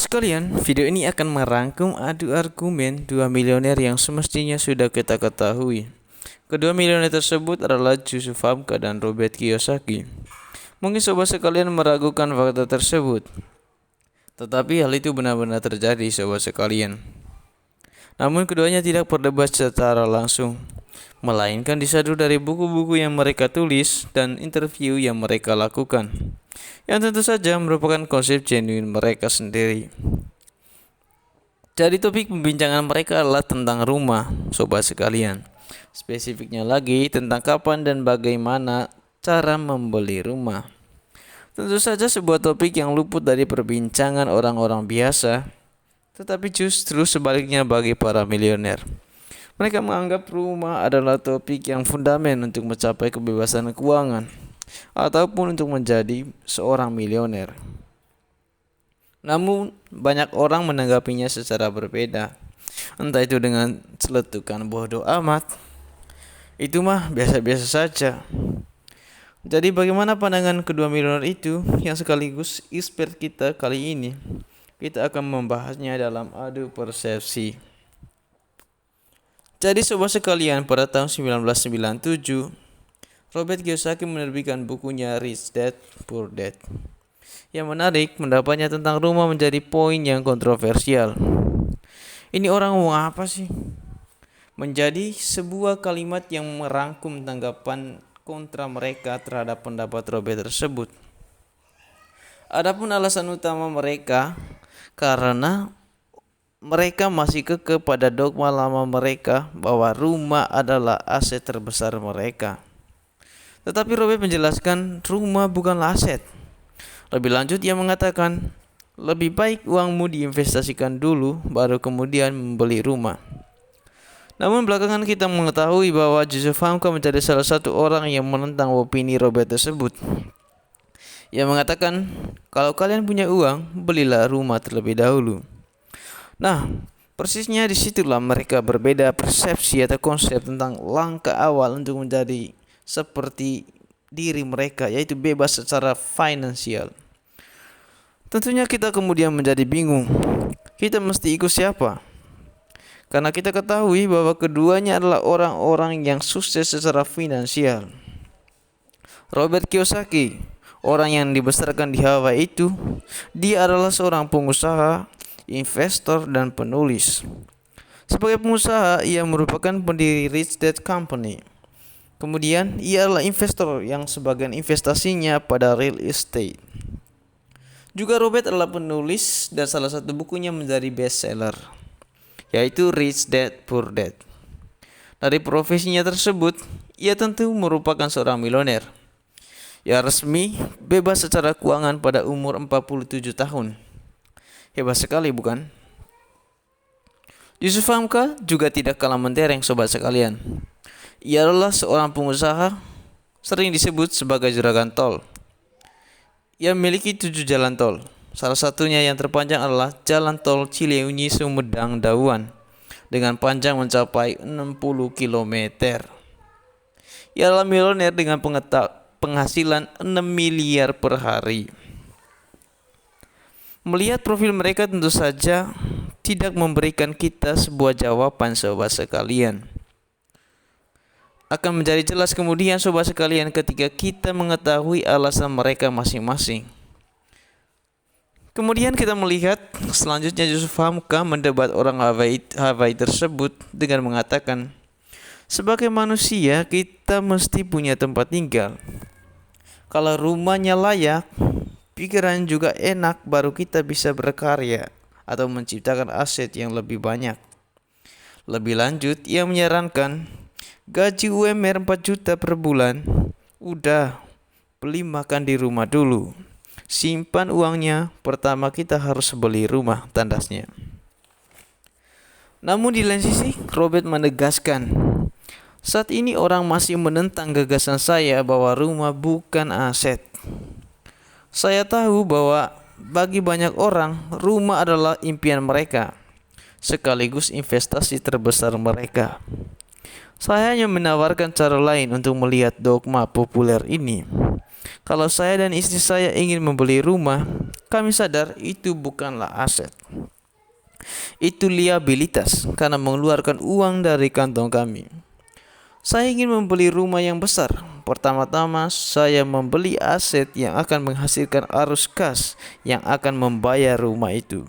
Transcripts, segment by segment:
sekalian, video ini akan merangkum adu argumen dua milioner yang semestinya sudah kita ketahui. Kedua milioner tersebut adalah Yusuf Hamka dan Robert Kiyosaki. Mungkin sobat sekalian meragukan fakta tersebut, tetapi hal itu benar-benar terjadi sobat sekalian. Namun keduanya tidak berdebat secara langsung, melainkan disadu dari buku-buku yang mereka tulis dan interview yang mereka lakukan, yang tentu saja merupakan konsep genuine mereka sendiri. Jadi topik pembincangan mereka adalah tentang rumah, sobat sekalian. Spesifiknya lagi tentang kapan dan bagaimana cara membeli rumah. Tentu saja sebuah topik yang luput dari perbincangan orang-orang biasa, tetapi justru sebaliknya bagi para milioner. Mereka menganggap rumah adalah topik yang fundamental untuk mencapai kebebasan keuangan ataupun untuk menjadi seorang milioner. Namun banyak orang menanggapinya secara berbeda. Entah itu dengan celetukan bodoh amat, itu mah biasa-biasa saja. Jadi bagaimana pandangan kedua milioner itu yang sekaligus expert kita kali ini? Kita akan membahasnya dalam adu persepsi. Jadi sobat sekalian, pada tahun 1997, Robert Kiyosaki menerbitkan bukunya Rich Dad Poor Dad. Yang menarik, pendapatnya tentang rumah menjadi poin yang kontroversial. Ini orang ngomong apa sih? Menjadi sebuah kalimat yang merangkum tanggapan kontra mereka terhadap pendapat Robert tersebut. Adapun alasan utama mereka, karena mereka masih kekeh pada dogma lama mereka bahwa rumah adalah aset terbesar mereka. Tetapi Robert menjelaskan rumah bukanlah aset. Lebih lanjut ia mengatakan, lebih baik uangmu diinvestasikan dulu baru kemudian membeli rumah. Namun belakangan kita mengetahui bahwa Yusuf Hamka menjadi salah satu orang yang menentang opini Robert tersebut. Ia mengatakan, kalau kalian punya uang, belilah rumah terlebih dahulu. Nah, persisnya disitulah mereka berbeda persepsi atau konsep tentang langkah awal untuk menjadi seperti diri mereka, yaitu bebas secara finansial. Tentunya kita kemudian menjadi bingung, kita mesti ikut siapa? Karena kita ketahui bahwa keduanya adalah orang-orang yang sukses secara finansial. Robert Kiyosaki, orang yang dibesarkan di Hawaii itu, dia adalah seorang pengusaha, investor, dan penulis. Sebagai pengusaha, ia merupakan pendiri Rich Dad Company. Kemudian, ia adalah investor yang sebagian investasinya pada real estate. Juga Robert adalah penulis dan salah satu bukunya menjadi bestseller, yaitu Rich Dad Poor Dad. Dari profesinya tersebut, ia tentu merupakan seorang milioner. Ia resmi bebas secara keuangan pada umur 47 tahun. Hebat sekali bukan? Yusuf Hamka juga tidak kalah mentereng sobat sekalian. Ia adalah seorang pengusaha, sering disebut sebagai juragan tol. Ia memiliki 7 jalan tol. Salah satunya yang terpanjang adalah jalan tol Cileunyi Sumedang Dauan dengan panjang mencapai 60 km. Ia adalah milioner dengan penghasilan 6 miliar per hari. Melihat profil mereka tentu saja tidak memberikan kita sebuah jawaban sobat sekalian. Akan menjadi jelas kemudian sobat sekalian ketika kita mengetahui alasan mereka masing-masing. Kemudian kita melihat selanjutnya Yusuf Hamka mendebat orang Hawaii tersebut dengan mengatakan, sebagai manusia kita mesti punya tempat tinggal. Kalau rumahnya layak, pikiran juga enak, baru kita bisa berkarya atau menciptakan aset yang lebih banyak. Lebih lanjut, ia menyarankan gaji UMR 4 juta per bulan, udah beli makan di rumah dulu. Simpan uangnya, pertama kita harus beli rumah, tandasnya. Namun di lain sisi, Robert menegaskan, saat ini orang masih menentang gagasan saya bahwa rumah bukan aset. Saya tahu bahwa bagi banyak orang, rumah adalah impian mereka, sekaligus investasi terbesar mereka. Saya hanya menawarkan cara lain untuk melihat dogma populer ini. Kalau saya dan istri saya ingin membeli rumah, kami sadar itu bukanlah aset. Itu liabilitas karena mengeluarkan uang dari kantong kami. Saya ingin membeli rumah yang besar. Pertama-tama, saya membeli aset yang akan menghasilkan arus kas yang akan membayar rumah itu.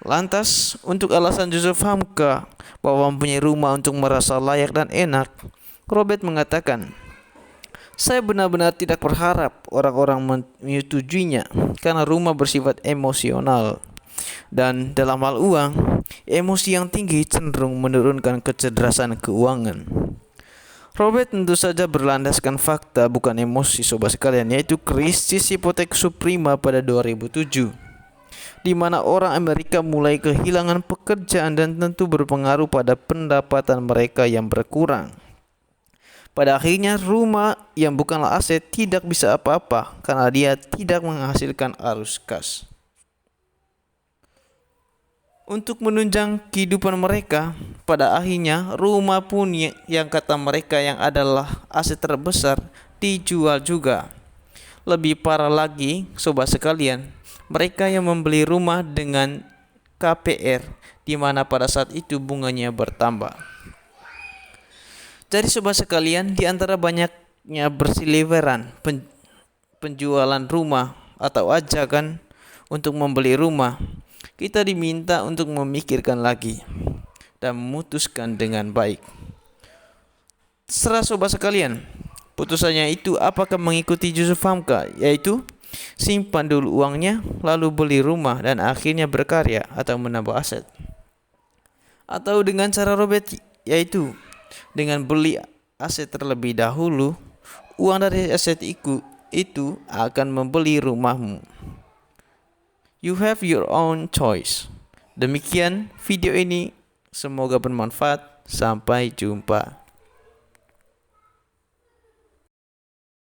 Lantas, untuk alasan Joseph Hamka bahwa mempunyai rumah untuk merasa layak dan enak, Robert mengatakan, saya benar-benar tidak berharap orang-orang menyetujuinya karena rumah bersifat emosional. Dan dalam hal uang, emosi yang tinggi cenderung menurunkan kecerdasan keuangan. Robert tentu saja berlandaskan fakta bukan emosi sobat sekalian, yaitu krisis hipotek subprima pada 2007, di mana orang Amerika mulai kehilangan pekerjaan dan tentu berpengaruh pada pendapatan mereka yang berkurang. Pada akhirnya rumah yang bukanlah aset tidak bisa apa-apa karena dia tidak menghasilkan arus kas. Untuk menunjang kehidupan mereka, pada akhirnya rumah pun yang kata mereka yang adalah aset terbesar dijual juga. Lebih parah lagi, sobat sekalian, mereka yang membeli rumah dengan KPR, di mana pada saat itu bunganya bertambah. Jadi sobat sekalian, di antara banyaknya berseliweran penjualan rumah atau ajakan untuk membeli rumah, kita diminta untuk memikirkan lagi dan memutuskan dengan baik. Terserah sobat sekalian, putusannya itu apakah mengikuti Joseph Hamka, yaitu simpan dulu uangnya, lalu beli rumah dan akhirnya berkarya atau menambah aset. Atau dengan cara Robert, yaitu dengan beli aset terlebih dahulu, uang dari aset itu akan membeli rumahmu. You have your own choice. Demikian video ini, semoga bermanfaat. Sampai jumpa.